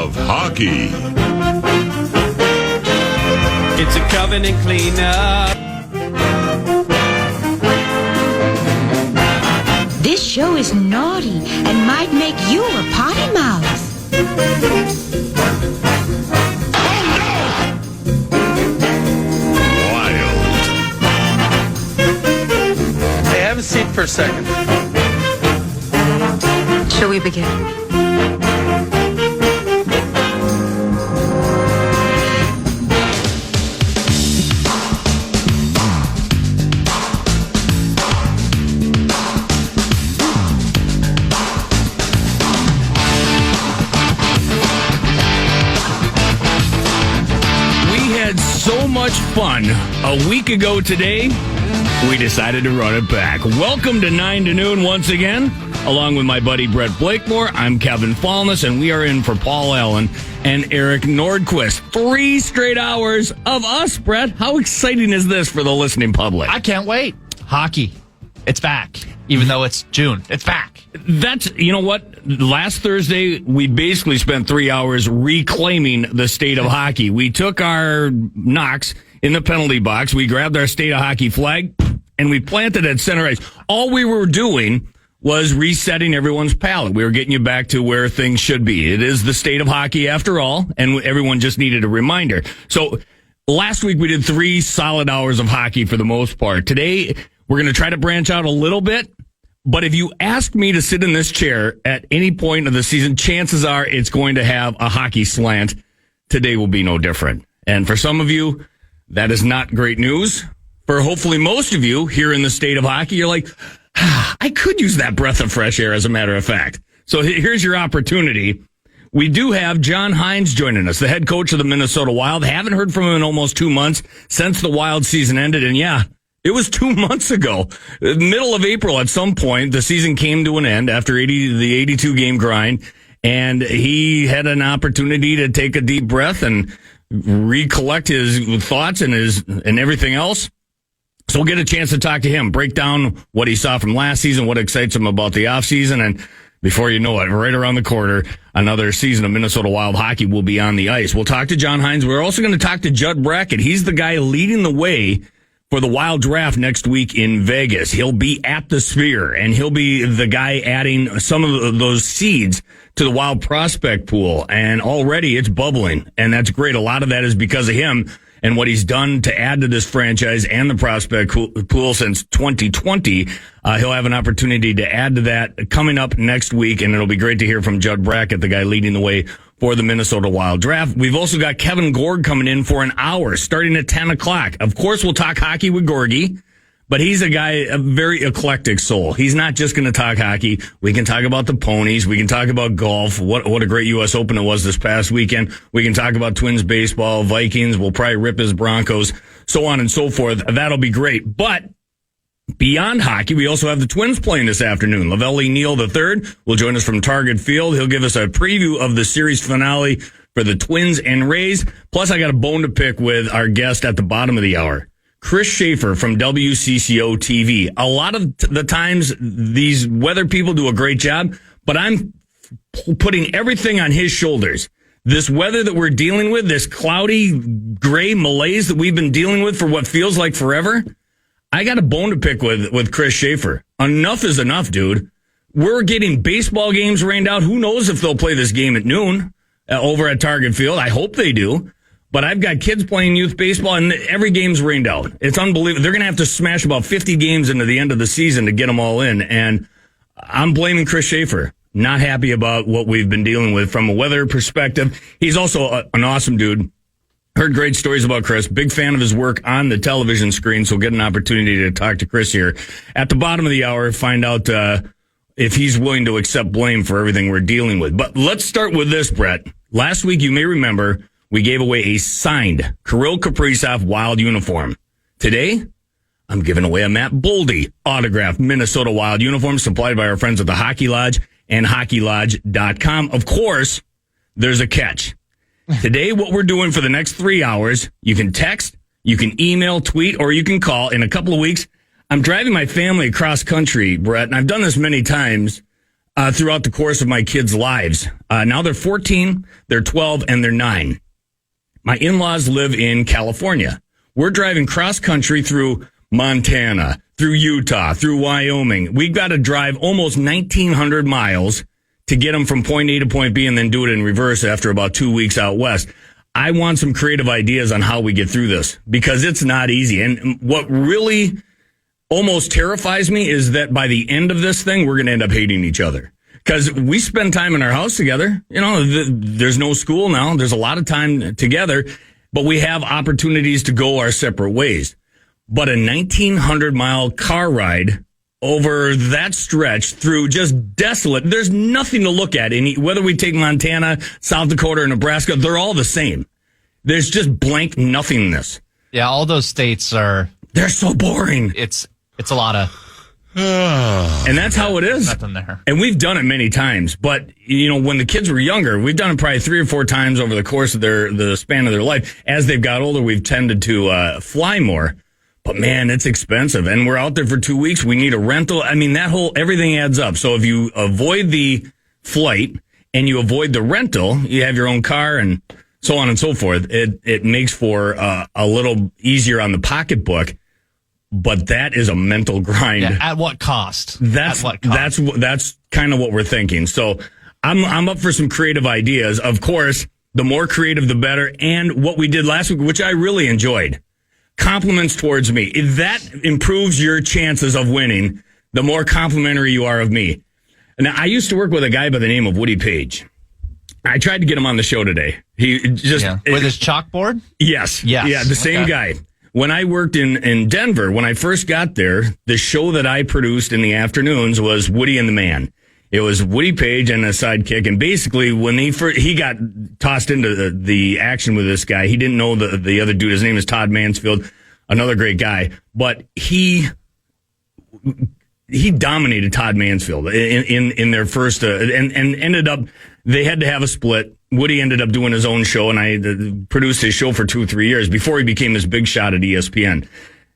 of hockey. It's a covenant cleanup. This show is naughty and might make you a potty mouth. Wild. Hey, have a seat for a second. Shall we begin? So much fun a week ago today, we decided to run it back. Welcome to 9 to noon once again, along with my buddy Brett Blakemore. I'm Kevin Falness, and we are in for Paul Allen and Eric Nordquist. 3 straight hours of us, Brett. How exciting is this for the listening public? I can't wait. Hockey. It's back. Even though it's June, it's back. That's, you know what? Last Thursday, we basically spent 3 hours reclaiming the state of hockey. We took our knocks in the penalty box. We grabbed our state of hockey flag and we planted it at center ice. All we were doing was resetting everyone's palate. We were getting you back to where things should be. It is the state of hockey after all, and everyone just needed a reminder. So last week we did 3 solid hours of hockey for the most part. Today, we're going to try to branch out a little bit. But if you ask me to sit in this chair at any point of the season, chances are it's going to have a hockey slant. Today will be no different. And for some of you, that is not great news. For hopefully most of you here in the state of hockey, you're like, I could use that breath of fresh air, as a matter of fact. So here's your opportunity. We do have John Hines joining us, the head coach of the Minnesota Wild. Haven't heard from him in almost 2 months since the Wild season ended. And yeah, it was 2 months ago, middle of April at some point. The season came to an end after the 82-game grind, and he had an opportunity to take a deep breath and recollect his thoughts and everything else. So we'll get a chance to talk to him, break down what he saw from last season, what excites him about the offseason, and before you know it, right around the corner, another season of Minnesota Wild hockey will be on the ice. We'll talk to John Hines. We're also going to talk to Judd Brackett. He's the guy leading the way for the Wild draft next week in Vegas. He'll be at the Sphere, and he'll be the guy adding some of those seeds to the Wild prospect pool. And already it's bubbling, and that's great. A lot of that is because of him and what he's done to add to this franchise and the prospect pool since 2020. He'll have an opportunity to add to that coming up next week, and it'll be great to hear from Judd Brackett, the guy leading the way for the Minnesota Wild draft. We've also got Kevin Gorg coming in for an hour, starting at 10 o'clock. Of course, we'll talk hockey with Gorgie, but he's a very eclectic soul. He's not just going to talk hockey. We can talk about the ponies. We can talk about golf. What a great U.S. Open it was this past weekend. We can talk about Twins baseball, Vikings. We'll probably rip his Broncos, so on and so forth. That'll be great. But beyond hockey, we also have the Twins playing this afternoon. Lavelli Neal III will join us from Target Field. He'll give us a preview of the series finale for the Twins and Rays. Plus, I got a bone to pick with our guest at the bottom of the hour, Chris Shaffer from WCCO TV. A lot of the times, these weather people do a great job, but I'm putting everything on his shoulders. This weather that we're dealing with, this cloudy, gray malaise that we've been dealing with for what feels like forever, I got a bone to pick with Chris Shaffer. Enough is enough, dude. We're getting baseball games rained out. Who knows if they'll play this game at noon over at Target Field? I hope they do. But I've got kids playing youth baseball, and every game's rained out. It's unbelievable. They're going to have to smash about 50 games into the end of the season to get them all in. And I'm blaming Chris Shaffer. Not happy about what we've been dealing with from a weather perspective. He's also an awesome dude. Heard great stories about Chris. Big fan of his work on the television screen, so we'll get an opportunity to talk to Chris here. At the bottom of the hour, find out if he's willing to accept blame for everything we're dealing with. But let's start with this, Brett. Last week, you may remember, we gave away a signed Kirill Kaprizov Wild uniform. Today, I'm giving away a Matt Boldy autographed Minnesota Wild uniform supplied by our friends at the Hockey Lodge and HockeyLodge.com. Of course, there's a catch. Today, what we're doing for the next 3 hours, you can text, you can email, tweet, or you can call. In a couple of weeks, I'm driving my family across country, Brett, and I've done this many times. throughout the course of my kids' lives. Now they're 14, they're 12, and they're 9. My in-laws live in California. We're driving cross-country through Montana, through Utah, through Wyoming. We've got to drive almost 1,900 miles to get them from point A to point B and then do it in reverse after about 2 weeks out west. I want some creative ideas on how we get through this because it's not easy. And what really almost terrifies me is that by the end of this thing, we're going to end up hating each other. Because we spend time in our house together. You know, there's no school now. There's a lot of time together, but we have opportunities to go our separate ways. But a 1,900-mile car ride over that stretch through just desolate, there's nothing to look at. Whether we take Montana, South Dakota, or Nebraska, they're all the same. There's just blank nothingness. Yeah, all those states they're so boring. It's a lot of... And that's how it is. Nothing there. And we've done it many times. But, you know, when the kids were younger, we've done it probably 3 or 4 times over the course of the span of their life. As they've got older, we've tended to fly more. But, man, it's expensive. And we're out there for 2 weeks. We need a rental. I mean, everything adds up. So if you avoid the flight and you avoid the rental, you have your own car and so on and so forth. It makes for a little easier on the pocketbook. But that is a mental grind. Yeah, at what cost? That's kind of what we're thinking. So I'm up for some creative ideas. Of course, the more creative, the better. And what we did last week, which I really enjoyed, compliments towards me. If that improves your chances of winning, the more complimentary you are of me. Now, I used to work with a guy by the name of Woody Page. I tried to get him on the show today. He just with his chalkboard. Yes. Yeah, the same guy. When I worked in Denver, when I first got there, the show that I produced in the afternoons was Woody and the Man. It was Woody Page and a sidekick. And basically, when he got tossed into the action with this guy, he didn't know the other dude. His name is Todd Mansfield, another great guy. But he dominated Todd Mansfield in their first, and ended up, they had to have a split. Woody ended up doing his own show, and I produced his show for 2-3 years before he became this big shot at ESPN.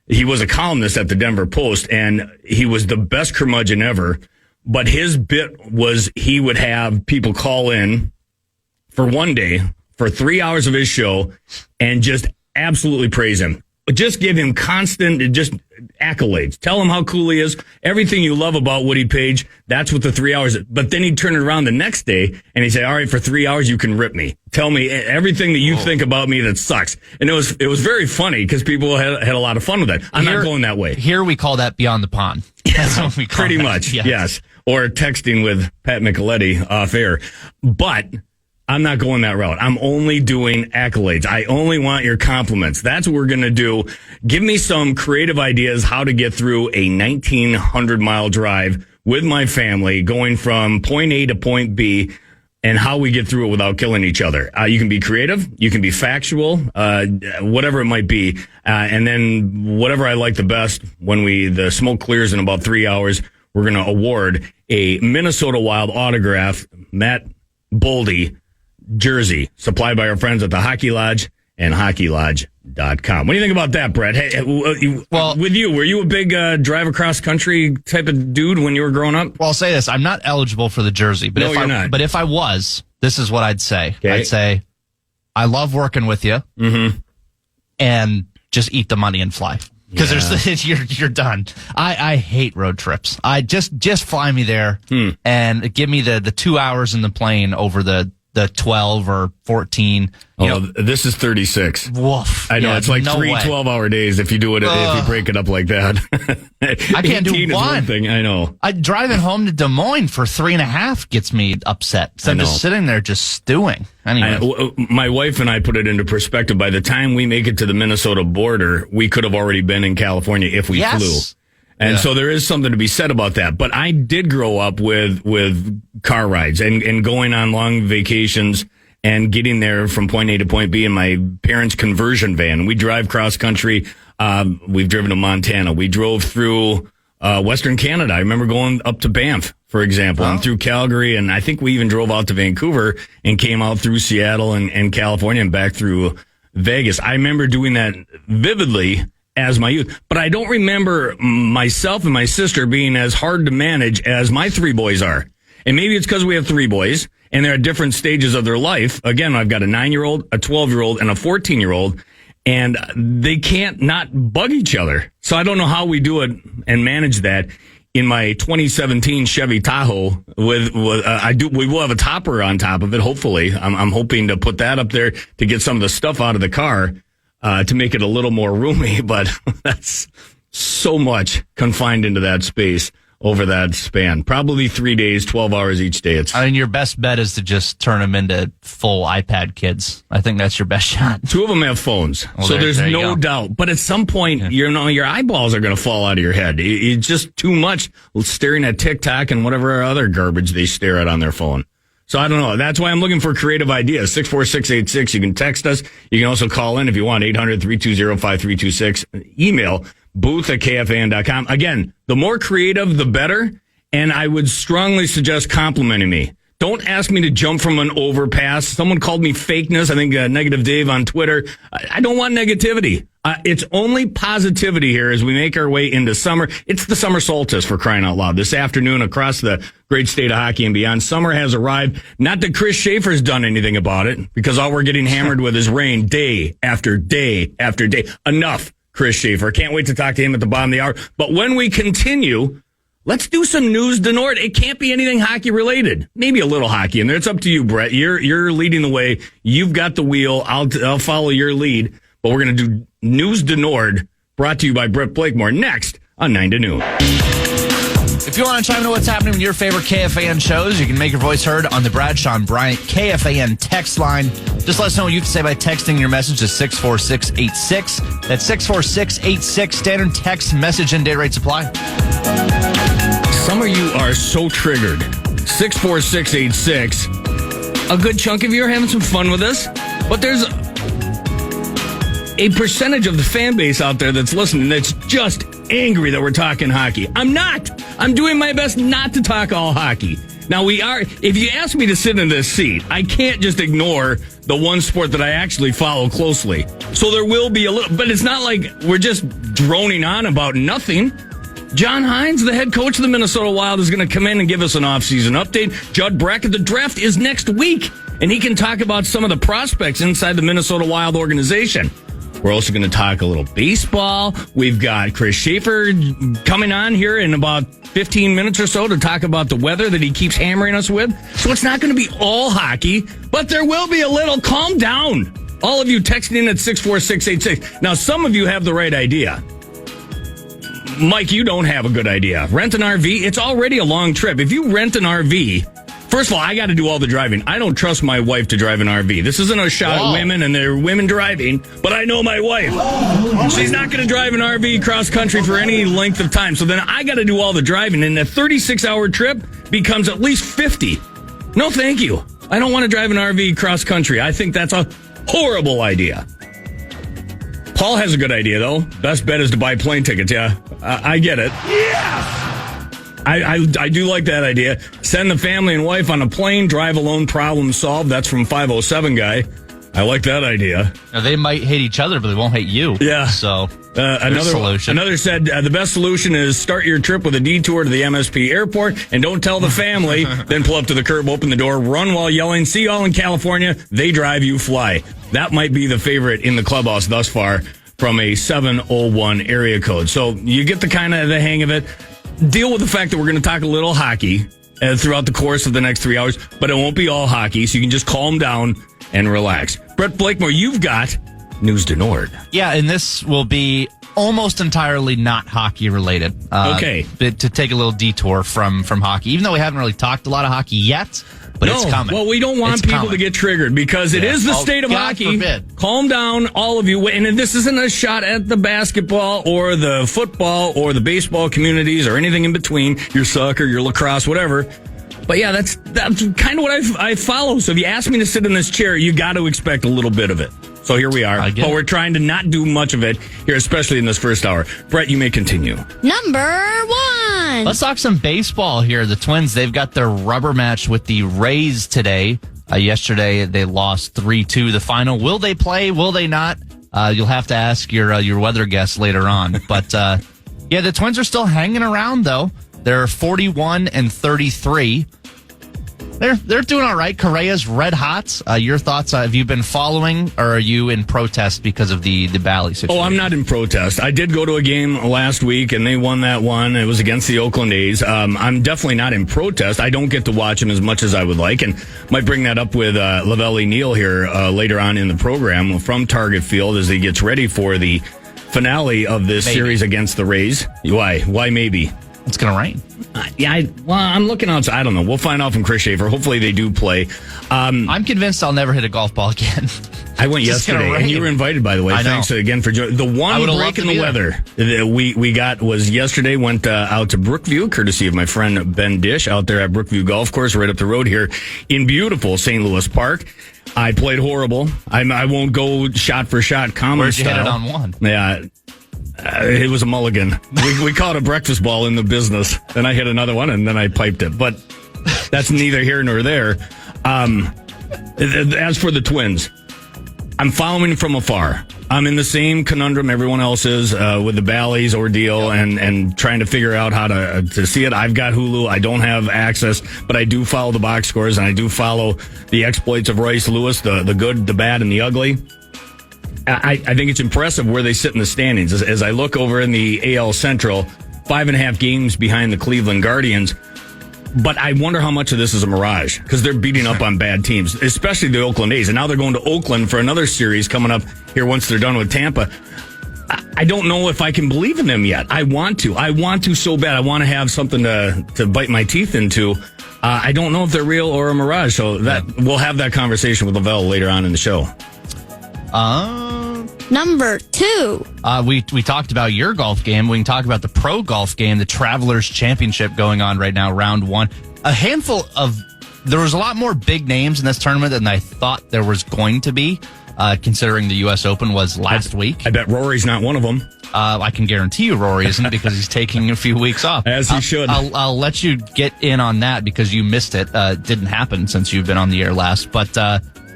He was a columnist at the Denver Post, and he was the best curmudgeon ever. But his bit was he would have people call in for one day for 3 hours of his show and just absolutely praise him. Just give him constant, just accolades. Tell him how cool he is. Everything you love about Woody Page, that's what the 3 hours is. But then he'd turn it around the next day and he'd say, all right, for 3 hours, you can rip me. Tell me everything that you think about me that sucks. And it was very funny because people had a lot of fun with that. I'm not going that way. Here we call that beyond the pond. That's what we call Pretty that. much, yes. Or texting with Pat Micheletti off air. But I'm not going that route. I'm only doing accolades. I only want your compliments. That's what we're going to do. Give me some creative ideas how to get through a 1,900-mile drive with my family, going from point A to point B, and how we get through it without killing each other. You can be creative. You can be factual, whatever it might be. And then whatever I like the best, when the smoke clears in about 3 hours, we're going to award a Minnesota Wild autograph, Matt Boldy jersey, supplied by our friends at the Hockey Lodge and HockeyLodge.com. What do you think about that, Brett? Hey, well, with you, were you a big drive across country type of dude when you were growing up? Well, I'll say this. I'm not eligible for the jersey, but you're not. But if I was, this is what I'd say. Okay. I'd say, I love working with you, and just eat the money and fly. Because you're done. I hate road trips. I just fly me there and give me the 2 hours in the plane over the 12 or 14. This is 36. Woof. I know, yeah, it's like no 3 way. 12-hour days if you do it, if you break it up like that. I can't do 18 is one thing, I know. Driving home to Des Moines for 3.5 gets me upset. So I'm just sitting there just stewing. Anyway. My wife and I put it into perspective. By the time we make it to the Minnesota border, we could have already been in California if we flew. And so there is something to be said about that. But I did grow up with car rides and going on long vacations and getting there from point A to point B in my parents' conversion van. We drive cross country. We've driven to Montana. We drove through Western Canada. I remember going up to Banff, for example, and through Calgary. And I think we even drove out to Vancouver and came out through Seattle and California and back through Vegas. I remember doing that vividly as my youth, but I don't remember myself and my sister being as hard to manage as my 3 boys are. And maybe it's because we have 3 boys and they're at different stages of their life. Again, I've got a 9-year-old, a 12-year-old, and a 14-year-old, and they can't not bug each other. So I don't know how we do it and manage that. In my 2017 Chevy Tahoe, we will have a topper on top of it. Hopefully, I'm hoping to put that up there to get some of the stuff out of the car to make it a little more roomy. But that's so much confined into that space over that span. Probably 3 days, 12 hours each day. I mean, your best bet is to just turn them into full iPad kids. I think that's your best shot. 2 of them have phones, well, so there's no doubt. But at some point, your eyeballs are going to fall out of your head. It's just too much staring at TikTok and whatever other garbage they stare at on their phone. So I don't know. That's why I'm looking for creative ideas. 64686. You can text us. You can also call in if you want. 800-320-5326. Email booth@kfan.com. Again, the more creative, the better. And I would strongly suggest complimenting me. Don't ask me to jump from an overpass. Someone called me fakeness. I think Negative Dave on Twitter. I don't want negativity. It's only positivity here as we make our way into summer. It's the summer solstice, for crying out loud. This afternoon across the great state of hockey and beyond, summer has arrived. Not that Chris Shaffer's done anything about it, because all we're getting hammered with is rain day after day after day. Enough, Chris Shaffer. Can't wait to talk to him at the bottom of the hour. But when we continue, let's do some news de Nord. It can't be anything hockey related. Maybe a little hockey in there. It's up to you, Brett. You're leading the way. You've got the wheel. I'll follow your lead. But we're going to do news de Nord, brought to you by Brett Blakemore, next on 9 to Noon. If you want to chime into what's happening with your favorite KFAN shows, you can make your voice heard on the Bradshaw and Bryant KFAN text line. Just let us know what you have to say by texting your message to 64686. That's 64686. Standard text message and data rate supply. Some of you are so triggered. 64686. A good chunk of you are having some fun with us, but there's a percentage of the fan base out there that's listening that's just angry that we're talking hockey. I'm not. I'm doing my best not to talk all hockey. Now, we are. If you ask me to sit in this seat, I can't just ignore the one sport that I actually follow closely. So there will be a little, but it's not like we're just droning on about nothing. John Hines, the head coach of the Minnesota Wild, is going to come in and give us an offseason update. Judd Brackett, the draft is next week, and he can talk about some of the prospects inside the Minnesota Wild organization. We're also going to talk a little baseball. We've got Chris Shaffer coming on here in about 15 minutes or so to talk about the weather that he keeps hammering us with. So it's not going to be all hockey, but there will be a little. Calm down. All of you texting in at 64686. Now, some of you have the right idea. Mike, you don't have a good idea. Rent an RV. It's already a long trip. If you rent an RV, first of all, I got to do all the driving. I don't trust my wife to drive an RV. This isn't a shot at women and they're women driving, but I know my wife. She's not going to drive an RV cross country for any length of time. So then I got to do all the driving, and a 36-hour trip becomes at least 50. No, thank you. I don't want to drive an RV cross country. I think that's a horrible idea. Paul has a good idea, though. Best bet is to buy plane tickets. Yeah, I get it. Yeah. I do like that idea. Send the family and wife on a plane, drive alone, problem solved. That's from 507 guy. I like that idea. Now, they might hate each other, but they won't hate you. Yeah. So another solution. Another said the best solution is start your trip with a detour to the MSP airport and don't tell the family. Then pull up to the curb, open the door, run while yelling, "See y'all in California." They drive, you fly. That might be the favorite in the clubhouse thus far from a 701 area code. So you get the hang of it. Deal with the fact that we're going to talk a little hockey throughout the course of the next 3 hours, but it won't be all hockey, so you can just calm down and relax. Brett Blakemore, you've got news de Nord. Yeah, and this will be almost entirely not hockey related. Okay. But to take a little detour from hockey, even though we haven't really talked a lot of hockey yet, but it's coming. Well, we don't want people to get triggered because it is the state of hockey. Forbid. Calm down, all of you. And this isn't a shot at the basketball or the football or the baseball communities or anything in between, your soccer, your lacrosse, whatever. But yeah, that's kind of what I follow. So if you ask me to sit in this chair, you got to expect a little bit of it. So here we are. But we're trying to not do much of it here, especially in this first hour. Brett, you may continue. Number 1. Let's talk some baseball here. The Twins, they've got their rubber match with the Rays today. Yesterday, they lost 3-2 the final. Will they play? Will they not? You'll have to ask your weather guest later on. But, yeah, the Twins are still hanging around, though. They're 41-33. They're doing all right. Correa's red hot. Your thoughts? Have you been following, or are you in protest because of the Bally situation? Oh, I'm not in protest. I did go to a game last week, and they won that one. It was against the Oakland A's. I'm definitely not in protest. I don't get to watch them as much as I would like, and might bring that up with Lavelli Neal here later on in the program from Target Field as he gets ready for the finale of this series against the Rays. Why? Why maybe? It's going to rain. I'm looking outside. I don't know. We'll find out from Chris Shaffer. Hopefully they do play. I'm convinced I'll never hit a golf ball again. I went yesterday, and you were invited, by the way. Thanks again for joining. The one break in the weather that we got was yesterday. Went out to Brookview, courtesy of my friend Ben Dish, out there at Brookview Golf Course, right up the road here in beautiful St. Louis Park. I played horrible. I won't go shot for shot common Where'd you style. hit it on one? Yeah. It was a mulligan. We call it a breakfast ball in the business. Then I hit another one, and then I piped it. But that's neither here nor there. As for the Twins, I'm following from afar. I'm in the same conundrum everyone else is with the Bally's ordeal and trying to figure out how to see it. I've got Hulu. I don't have access, but I do follow the box scores, and I do follow the exploits of Royce Lewis, the good, the bad, and the ugly. I think it's impressive where they sit in the standings. As I look over in the AL Central, 5.5 games behind the Cleveland Guardians. But I wonder how much of this is a mirage, because they're beating up on bad teams, especially the Oakland A's. And now they're going to Oakland for another series coming up here once they're done with Tampa. I don't know if I can believe in them yet. I want to so bad. I want to have something to bite my teeth into. I don't know if they're real or a mirage. So we'll have that conversation with Lavelle later on in the show. Number 2. We talked about your golf game. We can talk about the pro golf game, the Travelers Championship going on right now, round 1. There was a lot more big names in this tournament than I thought there was going to be, considering the U.S. Open was last week. I bet Rory's not one of them. I can guarantee you Rory isn't, because he's taking a few weeks off. As he should. I'll let you get in on that because you missed it. It didn't happen since you've been on the air last. But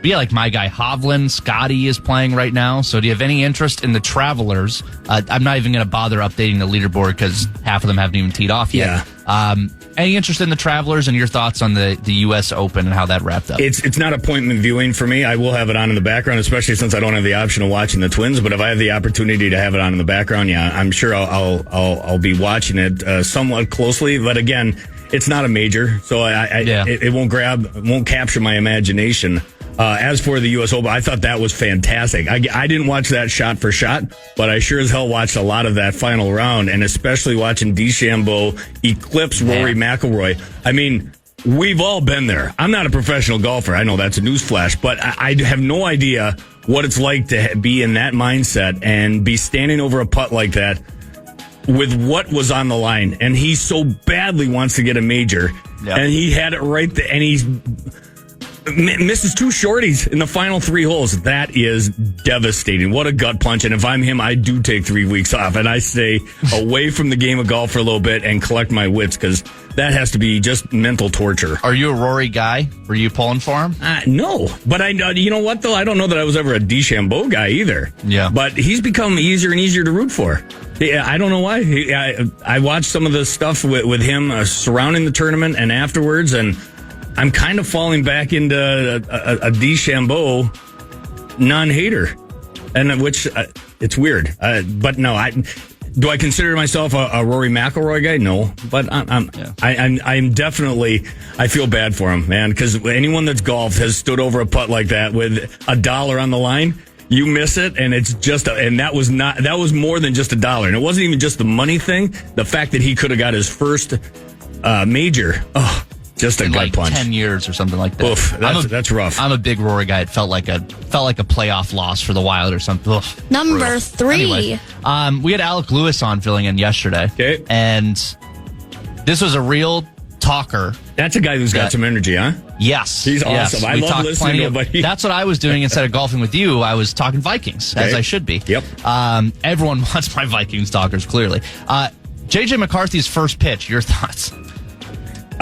yeah, like my guy Hovland, Scotty is playing right now. So do you have any interest in the Travelers? I'm not even going to bother updating the leaderboard because half of them haven't even teed off yet. Yeah. Any interest in the Travelers and your thoughts on the U.S. Open and how that wrapped up? It's not appointment viewing for me. I will have it on in the background, especially since I don't have the option of watching the Twins. But if I have the opportunity to have it on in the background, yeah, I'm sure I'll be watching it somewhat closely. But again, it's not a major, so it won't capture my imagination. As for the U.S. Open, I thought that was fantastic. I didn't watch that shot for shot, but I sure as hell watched a lot of that final round, and especially watching DeChambeau eclipse Rory McIlroy. I mean, we've all been there. I'm not a professional golfer. I know that's a newsflash, but I have no idea what it's like to be in that mindset and be standing over a putt like that with what was on the line. And he so badly wants to get a major, and he had it right there, and he's misses 2 shorties in the final 3 holes. That is devastating. What a gut punch. And if I'm him, I do take 3 weeks off and I stay away from the game of golf for a little bit and collect my wits, because that has to be just mental torture. Are you a Rory guy? Were you pulling for him? No, but you know what though? I don't know that I was ever a DeChambeau guy either. Yeah. But he's become easier and easier to root for. I don't know why. I watched some of the stuff with him surrounding the tournament and afterwards, and I'm kind of falling back into a DeChambeau non-hater, and which it's weird. But no, do I consider myself a Rory McIlroy guy? No, but I'm definitely. I feel bad for him, man, because anyone that's golfed has stood over a putt like that with $1 on the line. You miss it, and it's just, and that was more than just $1, and it wasn't even just the money thing. The fact that he could have got his first major. Oh. Just a gut like punch. 10 years or something like that. Oof, that's rough. I'm a big Rory guy. It felt like a playoff loss for the Wild or something. Ugh, Number 3. Anyway, we had Alec Lewis on filling in yesterday. Okay. And this was a real talker. That's a guy who's got some energy, huh? Yes. He's awesome. Yes. I love listening to him. But that's what I was doing instead of golfing with you. I was talking Vikings, as I should be. Yep. Everyone wants my Vikings talkers, clearly. J.J. McCarthy's first pitch, your thoughts?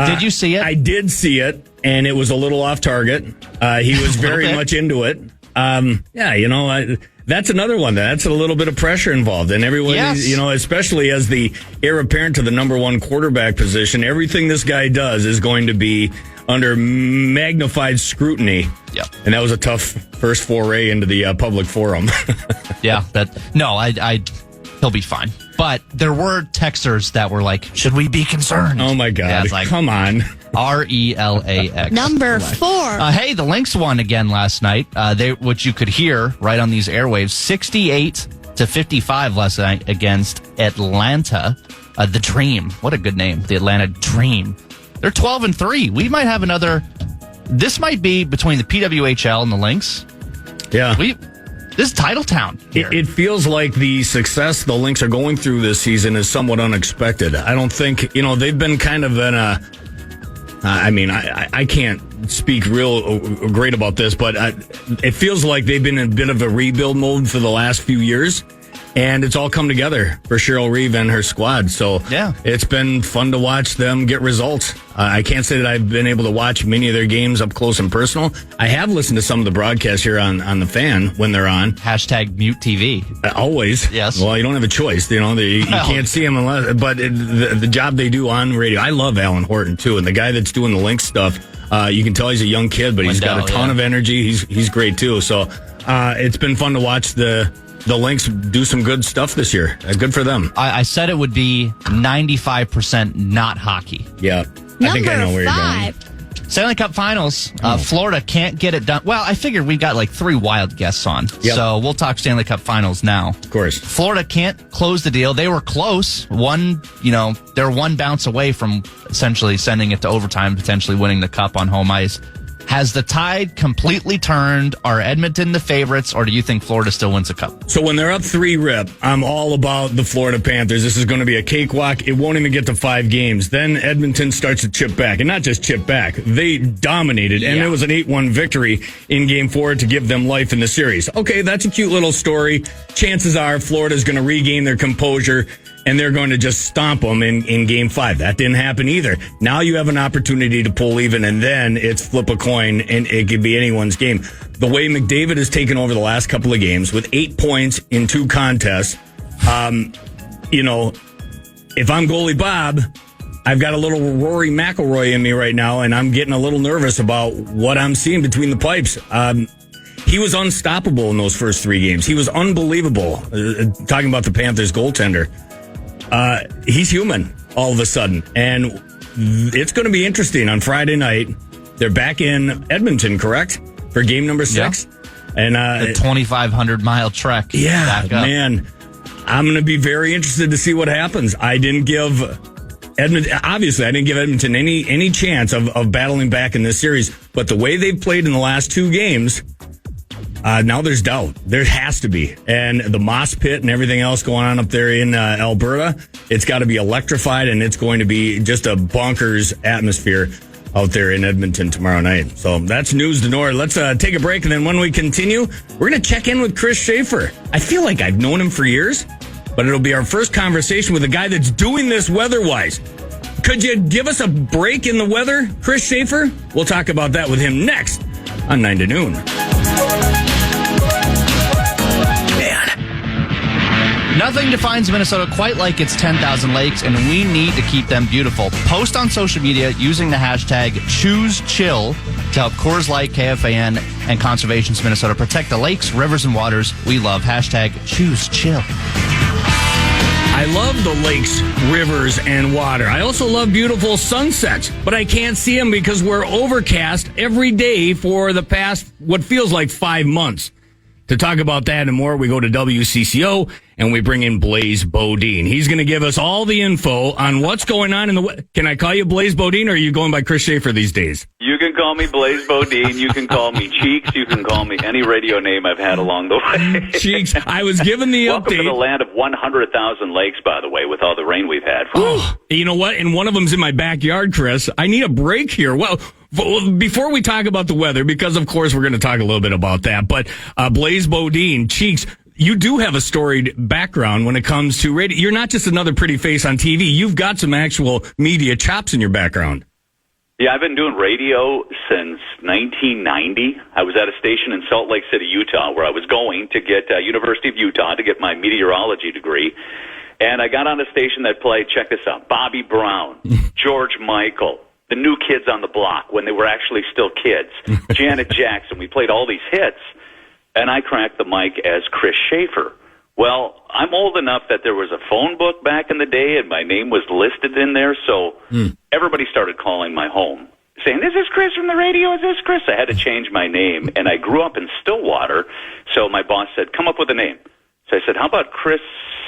Did you see it? I did see it, and it was a little off target. He was very much into it. That's another one. That's a little bit of pressure involved. And everyone, Yes. especially as the heir apparent to the number one quarterback position, everything this guy does is going to be under magnified scrutiny. Yep. And that was a tough first foray into the public forum. Yeah, he'll be fine. But there were texters that were like, should we be concerned? Oh, my God. Yeah, it's like, come on. RELAX. Number 4. Hey, the Lynx won again last night, which you could hear right on these airwaves, 68-55 last night against Atlanta. The Dream. What a good name. The Atlanta Dream. They're 12-3. We might have another. This might be between the PWHL and the Lynx. Yeah. This is title town. It feels like the success the Lynx are going through this season is somewhat unexpected. I don't think, they've been kind of in a... I can't speak real great about this, but it feels like they've been in a bit of a rebuild mode for the last few years, and it's all come together for Cheryl Reeve and her squad. So yeah, it's been fun to watch them get results. I can't say that I've been able to watch many of their games up close and personal. I have listened to some of the broadcasts here on the Fan when they're on. Hashtag mute TV. Always. Yes. Well, you don't have a choice. You can't see them unless. But the job they do on radio, I love Alan Horton too, and the guy that's doing the Lynx stuff. You can tell he's a young kid, but he's got a ton of energy. He's great too. So it's been fun to watch the Lynx do some good stuff this year. Good for them. I said it would be 95% not hockey. Yeah. I think I know where you're going. Stanley Cup Finals. Florida can't get it done. Well, I figured we've got like 3 wild guests on. Yep. So we'll talk Stanley Cup Finals now. Of course. Florida can't close the deal. They were close. They're one bounce away from essentially sending it to overtime, potentially winning the cup on home ice. Has the tide completely turned? Are Edmonton the favorites, or do you think Florida still wins the cup? So when they're up 3-rip, I'm all about the Florida Panthers. This is going to be a cakewalk. It won't even get to 5 games. Then Edmonton starts to chip back, and not just chip back. They dominated, and it was an 8-1 victory in Game 4 to give them life in the series. Okay, that's a cute little story. Chances are Florida's going to regain their composure, and they're going to just stomp them in Game 5. That didn't happen either. Now you have an opportunity to pull even, and then it's flip a coin, and it could be anyone's game. The way McDavid has taken over the last couple of games with 8 points in 2 contests, if I'm goalie Bob, I've got a little Rory McIlroy in me right now, and I'm getting a little nervous about what I'm seeing between the pipes. He was unstoppable in those first 3 games. He was unbelievable. Talking about the Panthers goaltender. He's human all of a sudden. And it's going to be interesting on Friday night. They're back in Edmonton, correct? For game number 6. Yeah. And the 2,500-mile trek. Yeah, man. I'm going to be very interested to see what happens. I didn't give Edmonton any chance of battling back in this series. But the way they've played in the last 2 games, now there's doubt. There has to be. And the moss pit and everything else going on up there in Alberta, it's got to be electrified, and it's going to be just a bonkers atmosphere out there in Edmonton tomorrow night. So that's news to Nord. Let's take a break, and then when we continue, we're going to check in with Chris Shaffer. I feel like I've known him for years, but it'll be our first conversation with a guy that's doing this weather-wise. Could you give us a break in the weather, Chris Shaffer? We'll talk about that with him next on 9 to Noon. Nothing defines Minnesota quite like its 10,000 lakes, and we need to keep them beautiful. Post on social media using the hashtag #ChooseChill to help Coors Light, KFAN, and Conservations Minnesota protect the lakes, rivers, and waters we love. Hashtag #ChooseChill. I love the lakes, rivers, and water. I also love beautiful sunsets, but I can't see them because we're overcast every day for the past, what feels like 5 months. To talk about that and more, we go to WCCO and we bring in Blaze Bodine. He's going to give us all the info on what's going on in the... Can I call you Blaze Bodine, or are you going by Chris Shaffer these days? You can call me Blaze Bodine. You can call me Cheeks. You can call me any radio name I've had along the way. Cheeks. I was given the Welcome update. to the land of 100,000 lakes, by the way, with all the rain we've had. You know what? And one of them's in my backyard, Chris. I need a break here. Well, before we talk about the weather, because of course we're going to talk a little bit about that, but Blaze Bodine, Cheeks, you do have a storied background when it comes to radio. You're not just another pretty face on TV. You've got some actual media chops in your background. Yeah, I've been doing radio since 1990. I was at a station in Salt Lake City, Utah, where I was going to get University of Utah to get my meteorology degree. And I got on a station that played, check this out, Bobby Brown, George Michael, the New Kids on the Block when they were actually still kids, Janet Jackson. We played all these hits, and I cracked the mic as Chris Shaffer. Well, I'm old enough that there was a phone book back in the day, and my name was listed in there, so everybody started calling my home, saying, "Is this Chris from the radio? Is this Chris?" I had to change my name, and I grew up in Stillwater, so my boss said, "Come up with a name." So I said, "How about Chris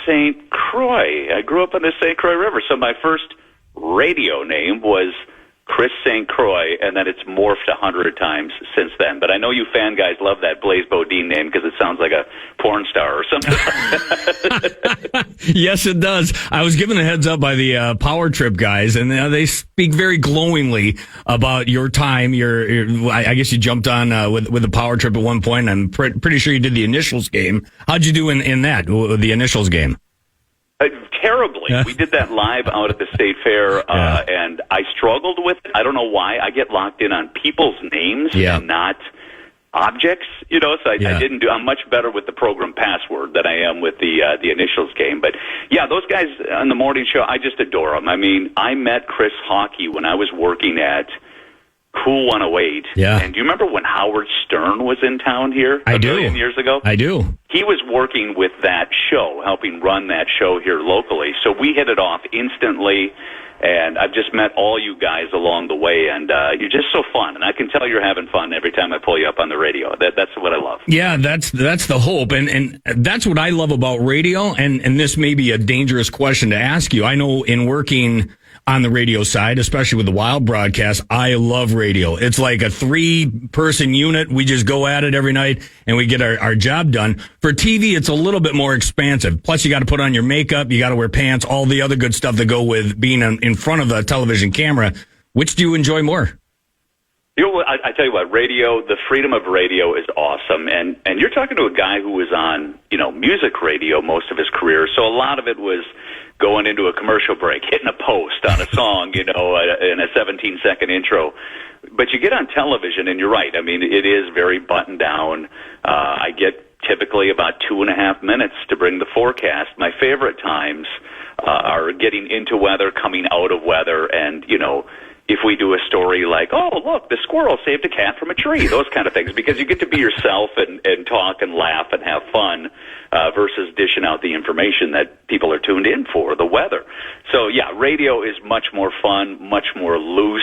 St. Croix?" I grew up on the St. Croix River, so my first radio name was Chris St. Croix, and then it's morphed 100 times since then. But I know you fan guys love that Blaise Bodine name because it sounds like a porn star or something. Yes, it does. I was given a heads up by the Power Trip guys, and they speak very glowingly about your time. I guess you jumped on with the Power Trip at one point. I'm pretty sure you did the Initials game. How'd you do in that, the Initials game? Terribly. We did that live out at the State Fair, and I struggled with it. I don't know why. I get locked in on people's names and not objects, so I didn't do. I'm much better with the program password than I am with the Initials game. But yeah, those guys on the morning show, I just adore them. I mean, I met Chris Hockey when I was working at Cool 108. Yeah. And do you remember when Howard Stern was in town here a million years ago? I do. He was working with that show, helping run that show here locally. So we hit it off instantly, and I've just met all you guys along the way, and you're just so fun. And I can tell you're having fun every time I pull you up on the radio. That's what I love. Yeah, that's the hope, and that's what I love about radio, and this may be a dangerous question to ask you. I know in working on the radio side, especially with the Wild broadcast, I love radio. It's like a 3-person unit. We just go at it every night and we get our job done. For TV, it's a little bit more expansive. Plus, you got to put on your makeup, you got to wear pants, all the other good stuff that go with being in front of the television camera. Which do you enjoy more? I tell you what, radio, the freedom of radio is awesome. And you're talking to a guy who was on, music radio most of his career. So a lot of it was going into a commercial break, hitting a post on a song, in a 17-second intro. But you get on television, and you're right. I mean, it is very buttoned down. I get typically about 2.5 minutes to bring the forecast. My favorite times are getting into weather, coming out of weather, and, if we do a story like, oh, look, the squirrel saved a cat from a tree, those kind of things, because you get to be yourself and talk and laugh and have fun versus dishing out the information that people are tuned in for, the weather. So, yeah, radio is much more fun, much more loose.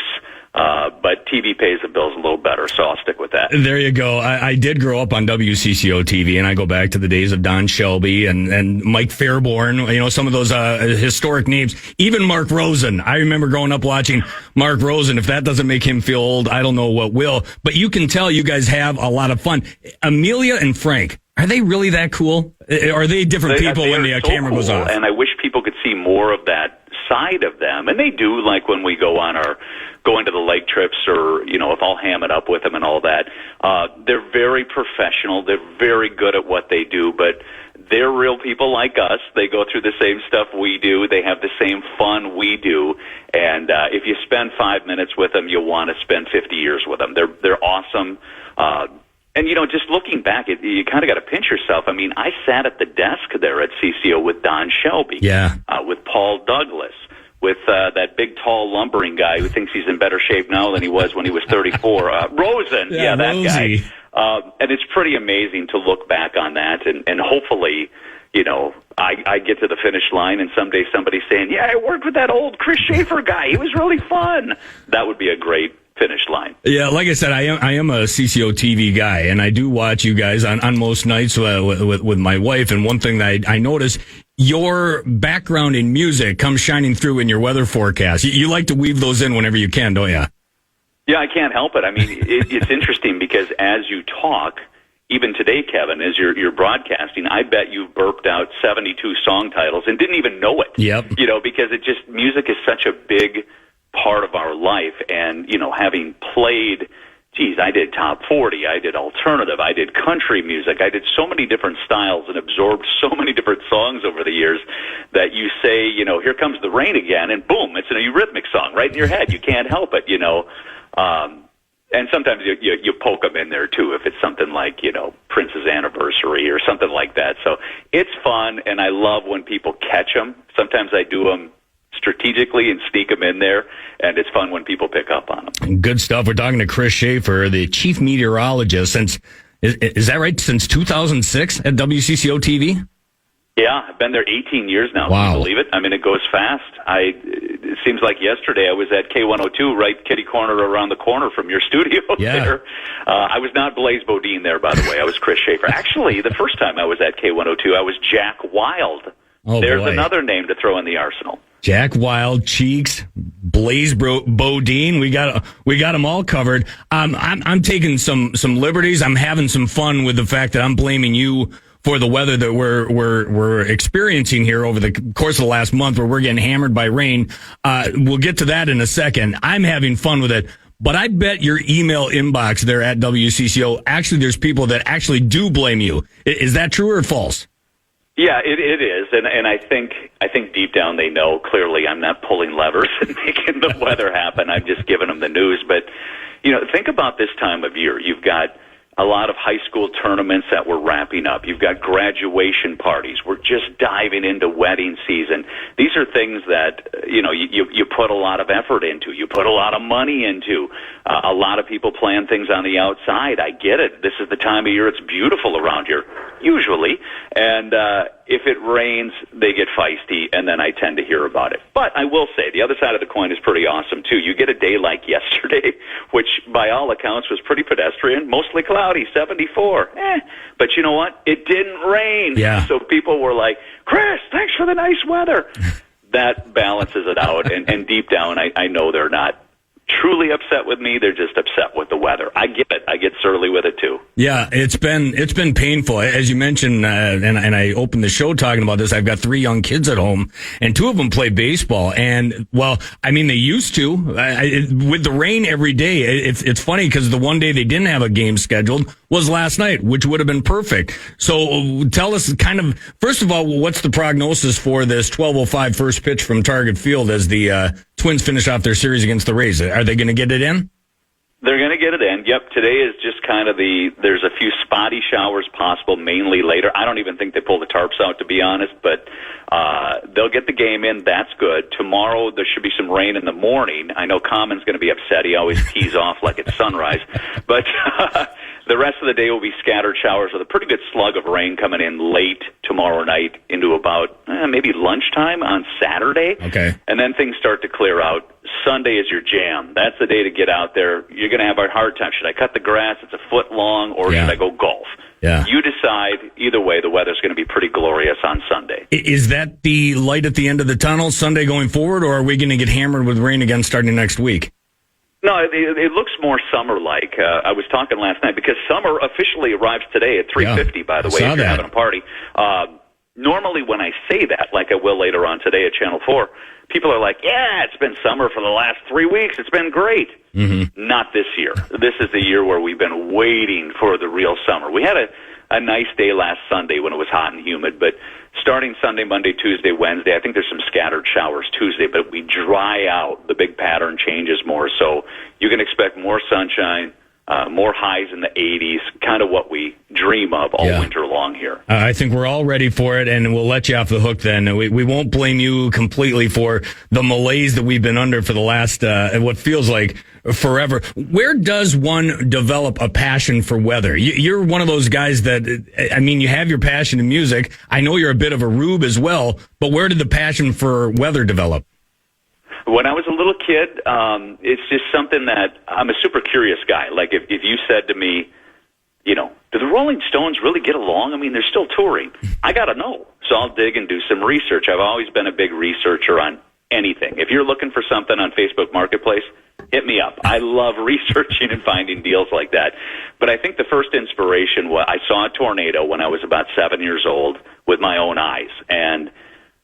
But TV pays the bills a little better, so I'll stick with that. There you go. I did grow up on WCCO TV, and I go back to the days of Don Shelby and Mike Fairborn, some of those historic names. Even Mark Rosen. I remember growing up watching Mark Rosen. If that doesn't make him feel old, I don't know what will. But you can tell you guys have a lot of fun. Amelia and Frank, are they really that cool? Are they different people when the camera goes off? And I wish people could see more of that side of them. And they do, like when we go into the lake trips, or if I'll ham it up with them and all that. They're very professional. They're very good at what they do, but they're real people like us. They go through the same stuff we do. They have the same fun we do. And if you spend 5 minutes with them, you'll want to spend 50 years with them. They're awesome. And, just looking back, you kind of got to pinch yourself. I mean, I sat at the desk there at CCO with Don Shelby, with Paul Douglas, with that big, tall, lumbering guy who thinks he's in better shape now than he was when he was 34. Rosen, that Rosie. guy. And it's pretty amazing to look back on that, and hopefully, I get to the finish line, and someday somebody's saying, yeah, I worked with that old Chris Shaffer guy. He was really fun. That would be a great finish line. Yeah, like I said, I am a CCO TV guy, and I do watch you guys on most nights with my wife. And one thing that I notice, your background in music comes shining through in your weather forecast. You like to weave those in whenever you can, don't you? Yeah, I can't help it. I mean, it's interesting because as you talk, even today, Kevin, as you're broadcasting, I bet you've burped out 72 song titles and didn't even know it. Yep. Because music is such a big part of our life, and having played geez, I did top 40, I did alternative, I did country music, I did so many different styles and absorbed so many different songs over the years that you say, here comes the rain again, and boom, it's an eurythmic song right in your head. You can't help it, and sometimes you poke them in there too if it's something like, Prince's Anniversary or something like that. So it's fun, and I love when people catch them. Sometimes I do them strategically and sneak them in there, and it's fun when people pick up on them. Good stuff. We're talking to Chris Shaffer, the chief meteorologist is that right, since 2006 at WCCO TV? Yeah, I've been there 18 years now. Wow. Can you believe it? I mean, it goes fast. It seems like yesterday I was at K102, right kitty corner around the corner from your studio there. I was not Blaze Bodine there, by the way. I was Chris Shaffer. Actually, the first time I was at K102, I was Jack Wild. Oh, There's boy. Another name to throw in the arsenal. Jack Wild, Cheeks, Blaze Bodine. We got them all covered. I'm taking some liberties. I'm having some fun with the fact that I'm blaming you for the weather that we're experiencing here over the course of the last month, where we're getting hammered by rain. We'll get to that in a second. I'm having fun with it. But I bet your email inbox there at WCCO, actually there's people that actually do blame you. Is that true or false? Yeah, it is, and I think deep down they know clearly I'm not pulling levers and making the weather happen. I'm just giving them the news. But think about this time of year. You've got a lot of high school tournaments that we're wrapping up. You've got graduation parties. We're just diving into wedding season. These are things that you put a lot of effort into. You put a lot of money into. A lot of people plan things on the outside. I get it. This is the time of year it's beautiful around here, usually. And if it rains, they get feisty, and then I tend to hear about it. But I will say, the other side of the coin is pretty awesome, too. You get a day like yesterday, which by all accounts was pretty pedestrian, mostly cloudy, 74. But you know what? It didn't rain. Yeah. So people were like, Chris, thanks for the nice weather. That balances it out, and deep down, I know they're not truly upset with me. They're just upset with the weather. I get it. I get surly with it too. Yeah, it's been painful, as you mentioned, and I opened the show talking about this. I've got 3 young kids at home, and 2 of them play baseball. And they used to. With the rain every day, it's funny because the one day they didn't have a game scheduled was last night, which would have been perfect. So tell us, first of all, what's the prognosis for this 12:05 first pitch from Target Field as the Twins finish off their series against the Rays? Are they going to get it in? They're going to get it in. Yep. Today is just kind of there's a few spotty showers possible, mainly later. I don't even think they pull the tarps out, to be honest, but they'll get the game in. That's good. Tomorrow there should be some rain in the morning. I know Common's going to be upset. He always tees off like it's sunrise. But the rest of the day will be scattered showers with a pretty good slug of rain coming in late tomorrow night into about maybe lunchtime on Saturday. Okay. And then things start to clear out. Sunday is your jam. That's the day to get out there. You're going to have a hard time. Should I cut the grass? It's a foot long, or should I go golf? Yeah. You decide. Either way, the weather's going to be pretty glorious on Sunday. Is that the light at the end of the tunnel Sunday going forward, or are we going to get hammered with rain again starting next week? No, it looks more summer-like. I was talking last night because summer officially arrives today at 3:50, by the way, if you're having a party. Normally when I say that, like I will later on today at Channel 4, people are like, yeah, it's been summer for the last 3 weeks. It's been great. Mm-hmm. Not this year. This is the year where we've been waiting for the real summer. We had a nice day last Sunday when it was hot and humid, but starting Sunday, Monday, Tuesday, Wednesday, I think there's some scattered showers Tuesday, but we dry out. The big pattern changes more, so you can expect more sunshine, more highs in the 80s, kind of what we dream of all winter long here. I think we're all ready for it, and we'll let you off the hook then. We won't blame you completely for the malaise that we've been under for the last, what feels like forever. Where does one develop a passion for weather? You're one of those guys that, you have your passion in music. I know you're a bit of a rube as well, but where did the passion for weather develop? When I was a little kid, it's just something that I'm a super curious guy. Like if you said to me, do the Rolling Stones really get along? I mean, they're still touring. I got to know. So I'll dig and do some research. I've always been a big researcher on anything. If you're looking for something on Facebook Marketplace, hit me up. I love researching and finding deals like that. But I think the first inspiration was I saw a tornado when I was about 7 years old with my own eyes. And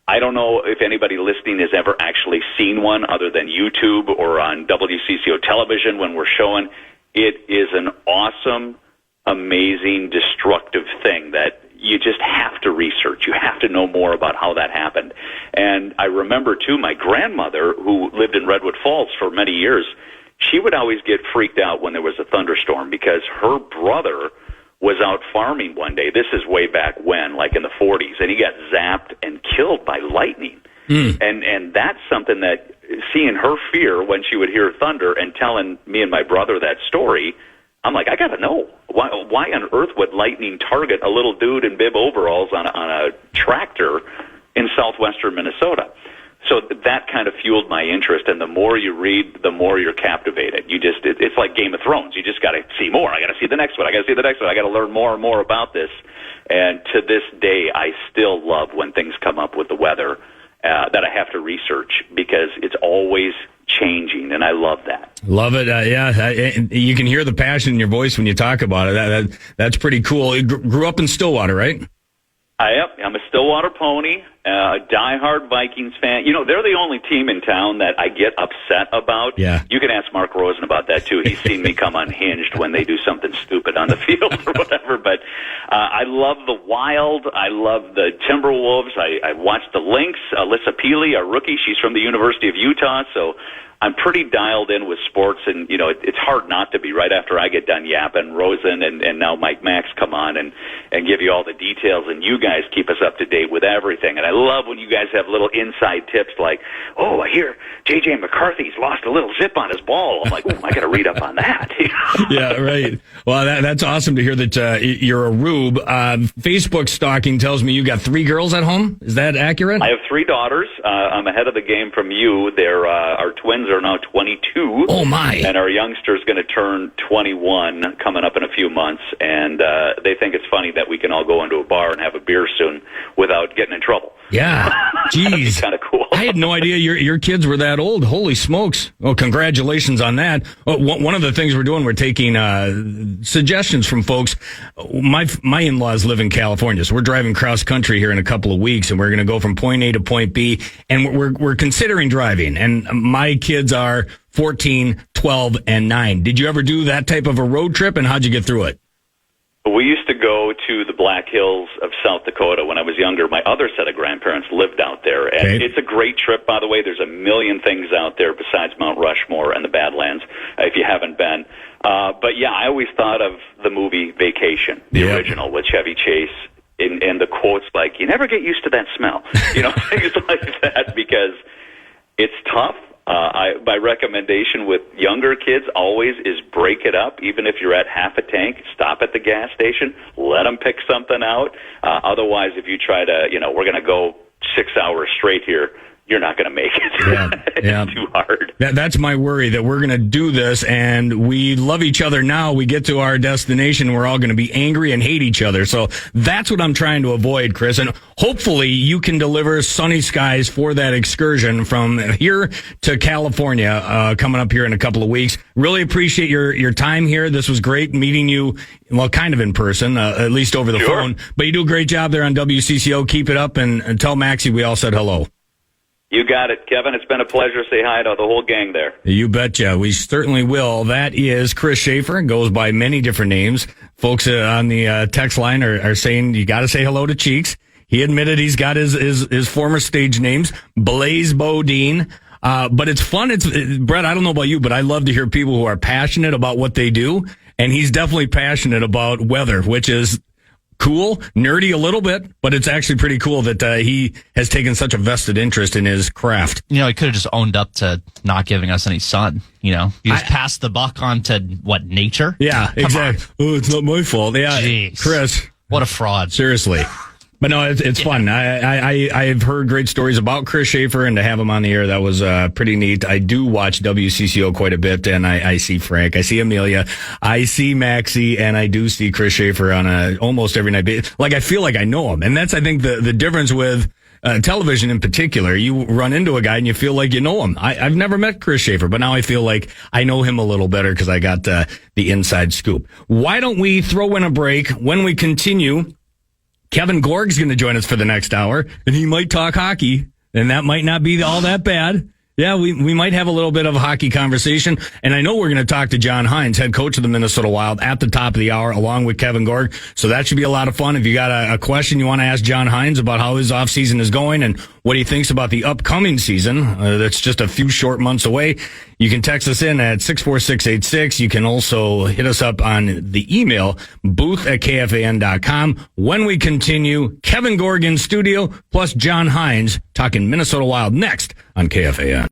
I don't know if anybody listening has ever actually seen one other than YouTube or on WCCO television when we're showing. it is an awesome, amazing, destructive thing that you just have to research. You have to know more about how that happened. And I remember, too, my grandmother, who lived in Redwood Falls for many years, she would always get freaked out when there was a thunderstorm because her brother was out farming one day. This is way back when, like in the 40s, and he got zapped and killed by lightning. And that's something that, seeing her fear when she would hear thunder and telling me and my brother that story, I'm like, I got to know. Why on earth would lightning target a little dude in bib overalls on a tractor in southwestern Minnesota? So that kind of fueled my interest, and the more you read, the more you're captivated. It's like Game of Thrones. You just got to see more. I got to see the next one. I got to see the next one. I got to learn more and more about this. And to this day, I still love when things come up with the weather that I have to research because it's always changing, and I love that. Love it. You can hear the passion in your voice when you talk about it. That's pretty cool. You grew up in Stillwater, right? I'm a Stillwater Pony, a diehard Vikings fan. You know, they're the only team in town that I get upset about. Yeah. You can ask Mark Rosen about that, too. He's seen me come unhinged when they do something stupid on the field or whatever. But I love the Wild. I love the Timberwolves. I watch the Lynx. Alyssa Peely, our rookie, she's from the University of Utah. So I'm pretty dialed in with sports, and, you know, it's hard not to be right after I get done yapping. Rosen and now Mike Max come on and give you all the details, and you guys keep us up to date with everything. And I love when you guys have little inside tips like, oh, I hear J.J. McCarthy's lost a little zip on his ball. I'm like, oh, I got to read up on that. Yeah, right. Well, that's awesome to hear that you're a rube. Facebook stalking tells me you got 3 girls at home. Is that accurate? I have 3 daughters. I'm ahead of the game from you. They're our twins are now 22. Oh, my. And our youngster's going to turn 21 coming up in a few months. And they think it's funny that we can all go into a bar and have a beer soon without getting in trouble. Yeah. Jeez. Kind of cool. I had no idea your kids were that old. Holy smokes. Well, congratulations on that. One of the things we're doing, we're taking suggestions from folks. My in-laws live in California, so we're driving cross country here in a couple of weeks, and we're going to go from point A to point B, and we're considering driving. And my kids are 14, 12, and 9. Did you ever do that type of a road trip, and how'd you get through it? We used to go to the Black Hills of South Dakota when I was younger. My other set of grandparents lived out there. And It's a great trip, by the way. There's a million things out there besides Mount Rushmore and the Badlands, if you haven't been. But, yeah, I always thought of the movie Vacation, the original, with Chevy Chase, and the quotes like, you never get used to that smell. You know, things like that, because it's tough. My recommendation with younger kids always is break it up. Even if you're at half a tank, stop at the gas station, let them pick something out. Otherwise, if you try to, we're going to go 6 hours straight here, you're not going to make it. It's too hard. That's my worry, that we're going to do this, and we love each other now. We get to our destination, we're all going to be angry and hate each other. So that's what I'm trying to avoid, Chris. And hopefully you can deliver sunny skies for that excursion from here to California coming up here in a couple of weeks. Really appreciate your time here. This was great meeting you, well, kind of in person, at least over the phone. But you do a great job there on WCCO. Keep it up, and tell Maxie we all said hello. You got it, Kevin. It's been a pleasure. Say hi to the whole gang there. You betcha. We certainly will. That is Chris Shaffer. Goes by many different names. Folks on the text line are saying you got to say hello to Cheeks. He admitted he's got his former stage names, Blaze Bodine. But it's fun. Brett, I don't know about you, but I love to hear people who are passionate about what they do. And he's definitely passionate about weather, which is cool, nerdy a little bit, but it's actually pretty cool that he has taken such a vested interest in his craft. He could have just owned up to not giving us any sun. You just passed the buck on to nature. Yeah, exactly. Oh, it's not my fault. Yeah, jeez. Chris, what a fraud. Seriously. But no, it's fun. I've heard great stories about Chris Shaffer, and to have him on the air, that was pretty neat. I do watch WCCO quite a bit, and I see Frank, I see Amelia, I see Maxie, and I do see Chris Shaffer on almost every night. Like, I feel like I know him, and that's, I think, the difference with television in particular. You run into a guy and you feel like you know him. I've never met Chris Shaffer, but now I feel like I know him a little better because I got the inside scoop. Why don't we throw in a break? When we continue, Kevin Gorg's going to join us for the next hour, and he might talk hockey, and that might not be all that bad. Yeah, we might have a little bit of a hockey conversation. And I know we're going to talk to John Hines, head coach of the Minnesota Wild, at the top of the hour, along with Kevin Gorg. So that should be a lot of fun. If you got a question you want to ask John Hines about how his offseason is going and what he thinks about the upcoming season, that's just a few short months away, you can text us in at 64686. You can also hit us up on the email, booth@kfan.com. When we continue, Kevin Gorg in studio, plus John Hines talking Minnesota Wild next on KFAN.